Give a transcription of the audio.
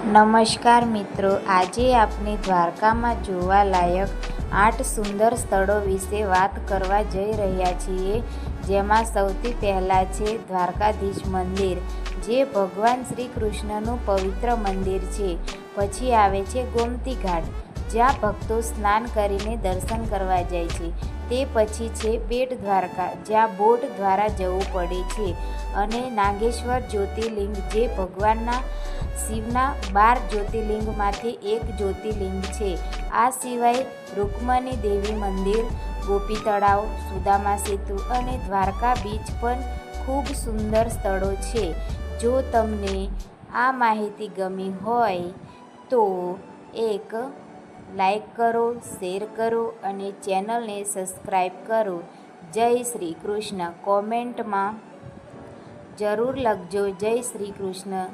નમસ્કાર મિત્રો, આજે આપણે દ્વારકામાં જોવાલાયક 8 સુંદર સ્થળો વિશે વાત કરવા જઈ રહ્યા છીએ. જેમાં સૌથી પહેલાં છે દ્વારકાધીશ મંદિર, જે ભગવાન શ્રી કૃષ્ણનું પવિત્ર મંદિર છે. પછી આવે છે ગોમતી ઘાટ, જ્યાં ભક્તો સ્નાન કરીને દર્શન કરવા જાય છે. તે પછી છે બેટ દ્વારકા, જ્યાં બોટ દ્વારા જવું પડે છે. અને નાગેશ્વર જ્યોતિર્લિંગ, જે ભગવાનના શિવના 12 જ્યોતિર્લિંગમાંથી એક જ્યોતિર્લિંગ છે. આ સિવાય રૂકમણી દેવી મંદિર, ગોપી તળાવ, સુદામા સેતુ અને દ્વારકા બીચ પણ ખૂબ સુંદર સ્થળો છે. જો તમને આ માહિતી ગમી હોય તો એક લાઈક કરો, શેર કરો અને ચેનલને સબસ્ક્રાઈબ કરો. જય શ્રી કૃષ્ણ. કોમેન્ટમાં જરૂર લખજો જય શ્રી કૃષ્ણ.